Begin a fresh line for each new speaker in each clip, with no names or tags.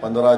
15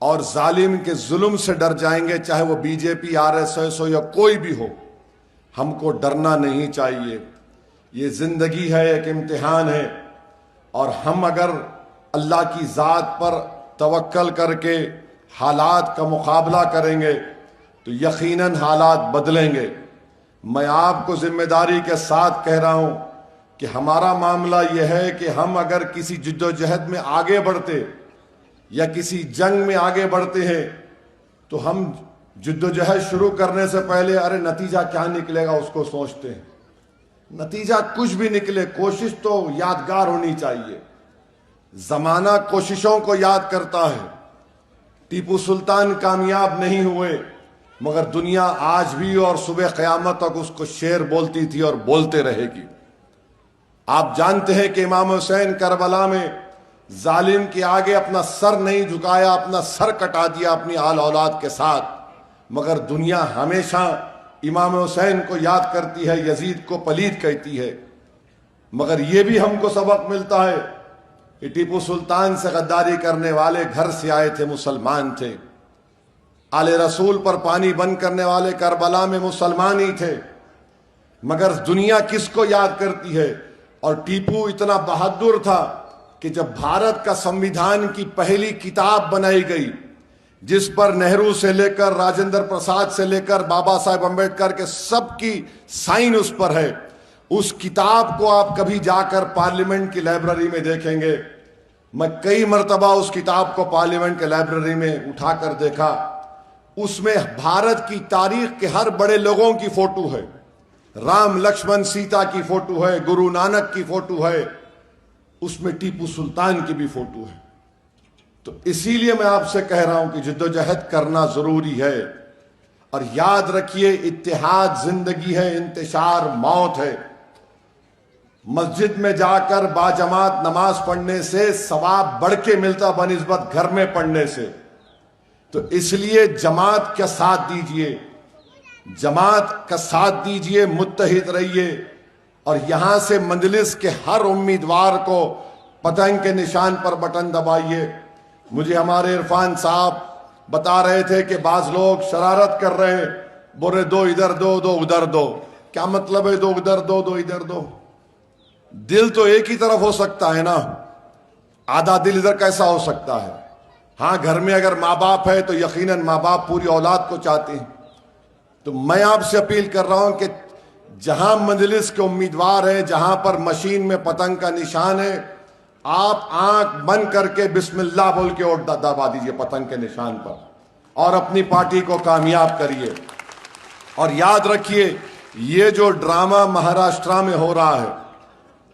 اور ظالم کے ظلم سے ڈر جائیں گے، چاہے وہ بی جے پی، آر ایس ایس ہو یا کوئی بھی ہو۔ ہم کو ڈرنا نہیں چاہیے۔ یہ زندگی ہے، ایک امتحان ہے، اور ہم اگر اللہ کی ذات پر توکل کر کے حالات کا مقابلہ کریں گے تو یقیناً حالات بدلیں گے۔ میں آپ کو ذمہ داری کے ساتھ کہہ رہا ہوں کہ ہمارا معاملہ یہ ہے کہ ہم اگر کسی جد و جہد میں آگے بڑھتے یا کسی جنگ میں آگے بڑھتے ہیں تو ہم جد و جہد شروع کرنے سے پہلے نتیجہ کیا نکلے گا اس کو سوچتے ہیں۔ نتیجہ کچھ بھی نکلے، کوشش تو یادگار ہونی چاہیے۔ زمانہ کوششوں کو یاد کرتا ہے۔ ٹیپو سلطان کامیاب نہیں ہوئے، مگر دنیا آج بھی اور صبح قیامت تک اس کو شعر بولتی تھی اور بولتے رہے گی۔ آپ جانتے ہیں کہ امام حسین کربلا میں ظالم کے آگے اپنا سر نہیں جھکایا، اپنا سر کٹا دیا اپنی آل اولاد کے ساتھ، مگر دنیا ہمیشہ امام حسین کو یاد کرتی ہے، یزید کو پلید کہتی ہے۔ مگر یہ بھی ہم کو سبق ملتا ہے کہ ٹیپو سلطان سے غداری کرنے والے گھر سے آئے تھے، مسلمان تھے۔ آل رسول پر پانی بند کرنے والے کربلا میں مسلمان ہی تھے، مگر دنیا کس کو یاد کرتی ہے؟ اور ٹیپو اتنا بہادر تھا کہ جب بھارت کا سمویدھان کی پہلی کتاب بنائی گئی، جس پر نہرو سے لے کر راجندر پرساد سے لے کر بابا صاحب امبیڈکر کے سب کی سائن اس پر ہے، اس کتاب کو آپ کبھی جا کر پارلیمنٹ کی لائبریری میں دیکھیں گے۔ میں کئی مرتبہ اس کتاب کو پارلیمنٹ کے لائبریری میں اٹھا کر دیکھا۔ اس میں بھارت کی تاریخ کے ہر بڑے لوگوں کی فوٹو ہے، رام لکشمن سیتا کی فوٹو ہے، گرو نانک کی فوٹو ہے، اس میں ٹیپو سلطان کی بھی فوٹو ہے۔ تو اسی لیے میں آپ سے کہہ رہا ہوں کہ جدوجہد کرنا ضروری ہے، اور یاد رکھیے اتحاد زندگی ہے، انتشار موت ہے۔ مسجد میں جا کر باجماعت نماز پڑھنے سے ثواب بڑھ کے ملتا بنسبت گھر میں پڑھنے سے۔ تو اس لیے جماعت کا ساتھ دیجئے، جماعت کا ساتھ دیجئے، متحد رہیے، اور یہاں سے مجلس کے ہر امیدوار کو پتنگ کے نشان پر بٹن دبائیے۔ مجھے ہمارے عرفان صاحب بتا رہے تھے کہ بعض لوگ شرارت کر رہے ہیں، بولے دو ادھر دو، دو ادھر دو۔ کیا مطلب ہے دو ادھر دو، دو ادھر دو؟ دل تو ایک ہی طرف ہو سکتا ہے نا، آدھا دل ادھر کیسا ہو سکتا ہے؟ ہاں، گھر میں اگر ماں باپ ہے تو یقیناً ماں باپ پوری اولاد کو چاہتے ہیں۔ تو میں آپ سے اپیل کر رہا ہوں کہ جہاں مجلس کے امیدوار ہیں، جہاں پر مشین میں پتنگ کا نشان ہے، آپ آنکھ بند کر کے بسم اللہ بول کے ووٹ دبا دیجئے پتنگ کے نشان پر، اور اپنی پارٹی کو کامیاب کریے۔ اور یاد رکھیے، یہ جو ڈرامہ مہاراشٹرا میں ہو رہا ہے،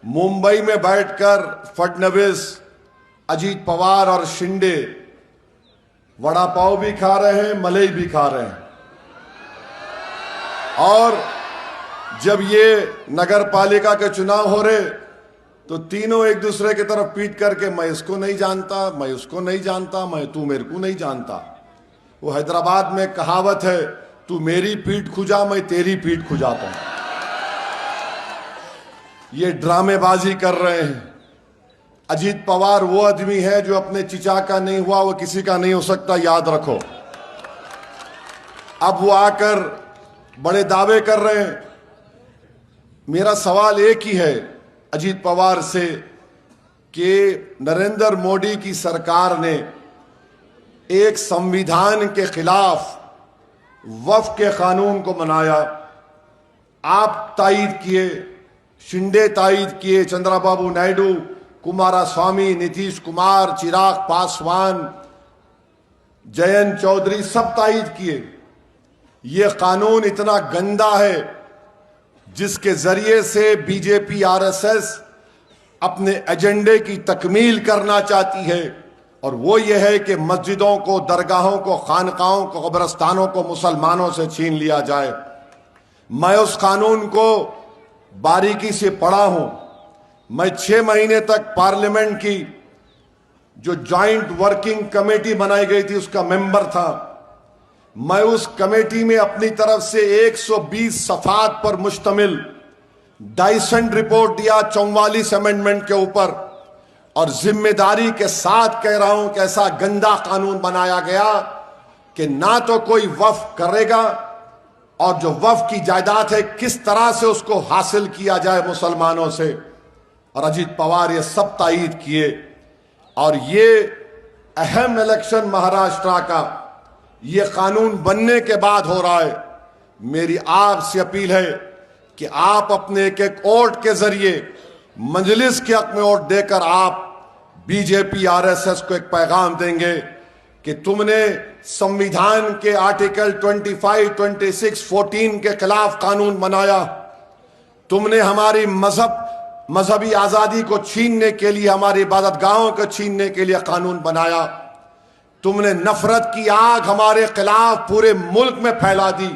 ممبئی میں بیٹھ کر فڈنویس، اجیت پوار اور شنڈے وڑا پاؤ بھی کھا رہے ہیں، ملئی بھی کھا رہے ہیں، اور جب یہ نگر پالیکا کے چناؤ ہو رہے تو تینوں ایک دوسرے کی طرف پیٹ کر کے میں اس کو نہیں جانتا، میں اس کو نہیں جانتا، تو میرے کو نہیں جانتا۔ وہ حیدرآباد میں کہاوت ہے، تو میری پیٹ کھجا، میں تیری پیٹ کھجاتا ہوں۔ یہ ڈرامے بازی کر رہے ہیں۔ اجیت پوار وہ آدمی ہے جو اپنے چچا کا نہیں ہوا وہ کسی کا نہیں ہو سکتا، یاد رکھو۔ اب وہ آ کر بڑے دعوے کر رہے ہیں۔ میرا سوال ایک ہی ہے اجیت پوار سے کہ نریندر مودی کی سرکار نے ایک سمویدھان کے خلاف وفق کے قانون کو بنایا، آپ تائید کیے، شنڈے تائید کیے، چندرا بابو نائیڈو، کمارا سوامی، نتیش کمار، چراغ پاسوان، جینت چودھری، سب تائید کیے۔ یہ قانون اتنا گندا ہے جس کے ذریعے سے بی جے پی، آر ایس ایس اپنے ایجنڈے کی تکمیل کرنا چاہتی ہے، اور وہ یہ ہے کہ مسجدوں کو، درگاہوں کو، خانقاہوں کو، قبرستانوں کو مسلمانوں سے چھین لیا جائے۔ میں اس قانون کو باریکی سے پڑھا ہوں۔ میں 6 مہینے تک پارلیمنٹ کی جو جوائنٹ ورکنگ کمیٹی بنائی گئی تھی اس کا ممبر تھا۔ میں اس کمیٹی میں اپنی طرف سے 120 صفحات پر مشتمل ڈائسنٹ رپورٹ دیا 44 امینڈمنٹ کے اوپر، اور ذمہ داری کے ساتھ کہہ رہا ہوں کہ ایسا گندا قانون بنایا گیا کہ نہ تو کوئی وقف کرے گا، اور جو وقف کی جائیداد ہے کس طرح سے اس کو حاصل کیا جائے مسلمانوں سے، اور اجیت پوار یہ سب تائید کیے۔ اور یہ اہم الیکشن مہاراشٹرا کا یہ قانون بننے کے بعد ہو رہا ہے۔ میری آپ سے اپیل ہے کہ آپ اپنے ایک ایک ووٹ کے ذریعے مجلس کے حق میں ووٹ دے کر آپ بی جے پی RSS کو ایک پیغام دیں گے کہ تم نے سمویدھان کے آرٹیکل 25, 26, 14 کے خلاف قانون بنایا، تم نے ہماری مذہبی آزادی کو چھیننے کے لیے، ہماری عبادت گاہوں کو چھیننے کے لیے قانون بنایا، تم نے نفرت کی آگ ہمارے خلاف پورے ملک میں پھیلا دی۔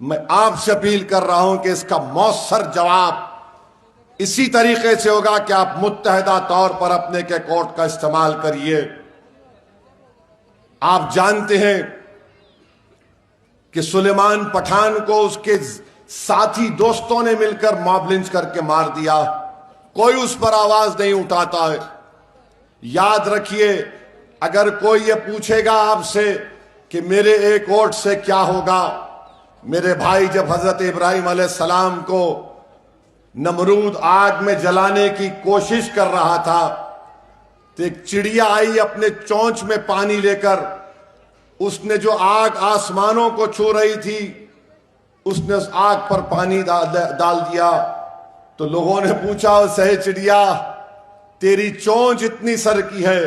میں آپ سے اپیل کر رہا ہوں کہ اس کا مؤثر جواب اسی طریقے سے ہوگا کہ آپ متحدہ طور پر اپنے کے کوٹ کا استعمال کریے۔ آپ جانتے ہیں کہ سلیمان پٹھان کو اس کے ساتھی دوستوں نے مل کر موب لنچ کر کے مار دیا، کوئی اس پر آواز نہیں اٹھاتا ہے۔ یاد رکھیے، اگر کوئی یہ پوچھے گا آپ سے کہ میرے ایک ووٹ سے کیا ہوگا، میرے بھائی جب حضرت ابراہیم علیہ السلام کو نمرود آگ میں جلانے کی کوشش کر رہا تھا تو ایک چڑیا آئی اپنے چونچ میں پانی لے کر، اس نے جو آگ آسمانوں کو چھو رہی تھی اس نے اس آگ پر پانی ڈال دیا۔ تو لوگوں نے پوچھا اسے، چڑیا تیری چونچ اتنی سر کی ہے،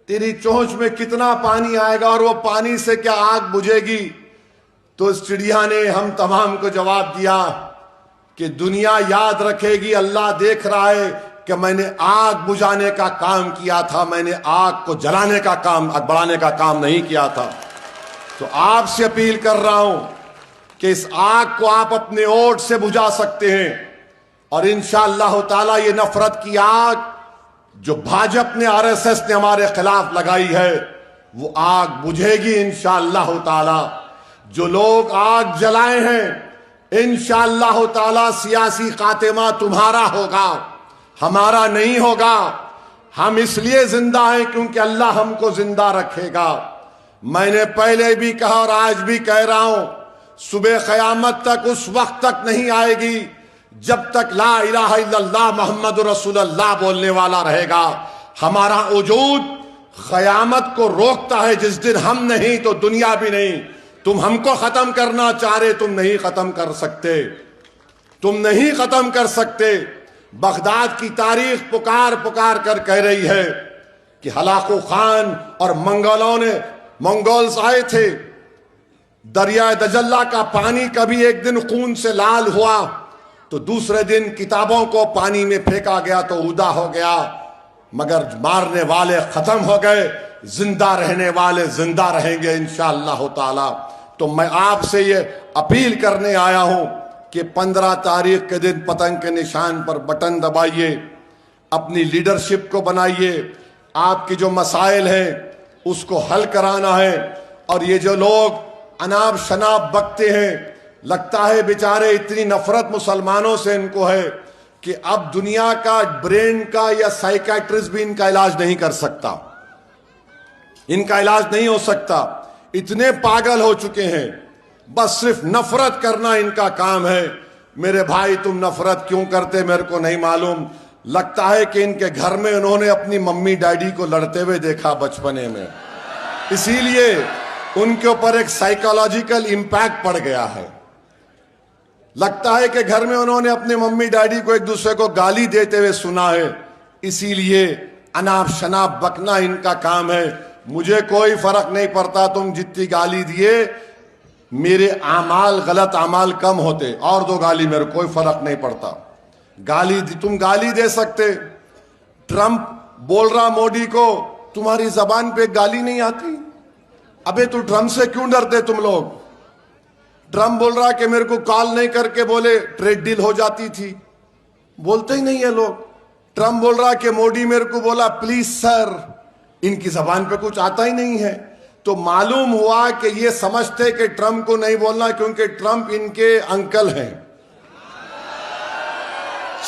تیری چونچ میں کتنا پانی آئے گا اور وہ پانی سے کیا آگ بجھے گی؟ تو اس چڑیا نے ہم تمام کو جواب دیا کہ دنیا یاد رکھے گی، اللہ دیکھ رہا ہے کہ میں نے آگ بجھانے کا کام کیا تھا، میں نے آگ کو جلانے کا کام، بڑھانے کا کام نہیں کیا تھا۔ تو آپ سے اپیل کر رہا ہوں کہ اس آگ کو آپ اپنے ووٹ سے بجھا سکتے ہیں، اور انشاءاللہ تعالی یہ نفرت کی آگ جو بھاجپ نے RSS نے ہمارے خلاف لگائی ہے وہ آگ بجھے گی انشاءاللہ تعالی۔ جو لوگ آگ جلائے ہیں انشاءاللہ تعالی سیاسی خاتمہ تمہارا ہوگا، ہمارا نہیں ہوگا۔ ہم اس لیے زندہ ہیں کیونکہ اللہ ہم کو زندہ رکھے گا۔ میں نے پہلے بھی کہا اور آج بھی کہہ رہا ہوں، صبح قیامت تک اس وقت تک نہیں آئے گی جب تک لا الہ الا اللہ محمد رسول اللہ بولنے والا رہے گا۔ ہمارا وجود قیامت کو روکتا ہے، جس دن ہم نہیں تو دنیا بھی نہیں۔ تم ہم کو ختم کرنا چاہ رہے، تم نہیں ختم کر سکتے، تم نہیں ختم کر سکتے۔ بغداد کی تاریخ پکار پکار کر کہہ رہی ہے کہ ہلاکو خان اور منگولز آئے تھے، دریائے دجلہ کا پانی کبھی ایک دن خون سے لال ہوا تو دوسرے دن کتابوں کو پانی میں پھینکا گیا تو اودا ہو گیا، مگر مارنے والے ختم ہو گئے، زندہ رہنے والے زندہ رہیں گے انشاءاللہ تعالی۔ تو میں آپ سے یہ اپیل کرنے آیا ہوں کہ 15 تاریخ کے دن پتنگ کے نشان پر بٹن دبائیے، اپنی لیڈرشپ کو بنائیے، آپ کے جو مسائل ہیں اس کو حل کرانا ہے۔ اور یہ جو لوگ اناب شناب بکتے ہیں، لگتا ہے بیچارے اتنی نفرت مسلمانوں سے ان کو ہے کہ اب دنیا کا برین کا یا سائیکیٹرسٹ بھی ان کا علاج نہیں کر سکتا، ان کا علاج نہیں ہو سکتا، اتنے پاگل ہو چکے ہیں، بس صرف نفرت کرنا ان کا کام ہے۔ میرے بھائی تم نفرت کیوں کرتے میرے کو نہیں معلوم، لگتا ہے کہ ان کے گھر میں انہوں نے اپنی ممی ڈیڈی کو لڑتے ہوئے دیکھا بچپنے میں، اسی لیے ان کے اوپر ایک سائیکالوجیکل امپیکٹ پڑ گیا ہے۔ لگتا ہے کہ گھر میں انہوں نے اپنے ممی ڈیڈی کو ایک دوسرے کو گالی دیتے ہوئے سنا ہے، اسی لیے اناب شناب بکنا ان کا کام ہے۔ مجھے کوئی فرق نہیں پڑتا تم جتنی گالی دیے، میرے اعمال غلط اعمال کم ہوتے، اور دو گالی میرے کوئی فرق نہیں پڑتا۔ تم گالی دے سکتے، ٹرمپ بول رہا مودی کو تمہاری زبان پہ گالی نہیں آتی، ابے تو ٹرمپ سے کیوں ڈرتے تم لوگ؟ ٹرمپ بول رہا کہ میرے کو کال نہیں کر کے بولے ٹریڈ ڈیل ہو جاتی تھی، بولتے ہی نہیں ہے لوگ۔ ٹرمپ بول رہا کہ مودی میرے کو بولا پلیز سر، ان کی زبان پہ کچھ آتا ہی نہیں ہے۔ تو معلوم ہوا کہ یہ سمجھتے کہ ٹرمپ کو نہیں بولنا کیونکہ ٹرمپ ان کے انکل ہیں۔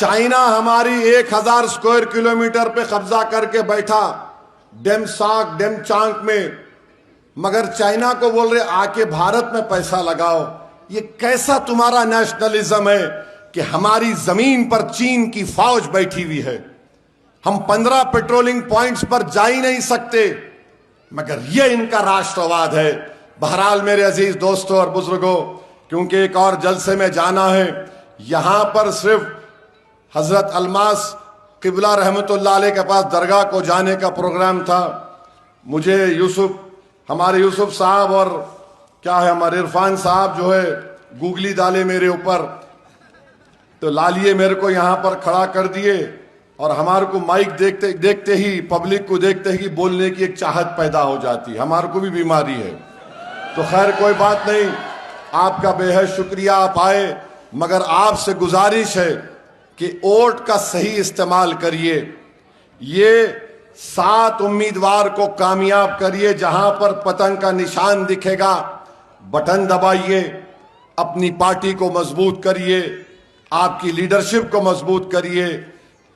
چائنا ہماری 1000 اسکوائر کلومیٹر پہ قبضہ کر کے بیٹھا ڈیم ساک ڈیم چانک میں، مگر چائنا کو بول رہے آ کے بھارت میں پیسہ لگاؤ۔ یہ کیسا تمہارا نیشنلزم ہے کہ ہماری زمین پر چین کی فوج بیٹھی ہوئی ہے، ہم 15 پیٹرولنگ پوائنٹس پر جا ہی نہیں سکتے، مگر یہ ان کا راشٹرواد ہے۔ بہرحال میرے عزیز دوستوں اور بزرگوں، کیونکہ ایک اور جلسے میں جانا ہے، یہاں پر صرف حضرت الماس قبلہ رحمۃ اللہ علیہ کے پاس درگاہ کو جانے کا پروگرام تھا۔ مجھے ہمارے یوسف صاحب اور کیا ہے ہمارے عرفان صاحب جو ہے گوگلی ڈالے میرے اوپر، تو لالیے میرے کو یہاں پر کھڑا کر دیے، اور ہمارے کو مائک دیکھتے ہی، پبلک کو دیکھتے ہی بولنے کی ایک چاہت پیدا ہو جاتی ہے، ہمارے کو بھی بیماری ہے۔ تو خیر کوئی بات نہیں، آپ کا بے حد شکریہ، آپ آئے، مگر آپ سے گزارش ہے کہ ووٹ کا صحیح استعمال کریے، یہ 7 امیدوار کو کامیاب کریے، جہاں پر پتنگ کا نشان دکھے گا بٹن دبائیے، اپنی پارٹی کو مضبوط کریے، آپ کی لیڈرشپ کو مضبوط کریے،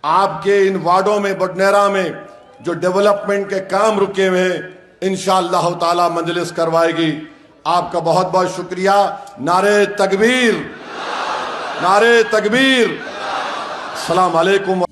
آپ کے ان وارڈوں میں بڈنیرا میں جو ڈیولپمنٹ کے کام رکے ہوئے ہیں انشاءاللہ تعالی مجلس کروائے گی۔ آپ کا بہت بہت شکریہ۔ نعرہ تکبیر، نعرہ تکبیر، السلام علیکم۔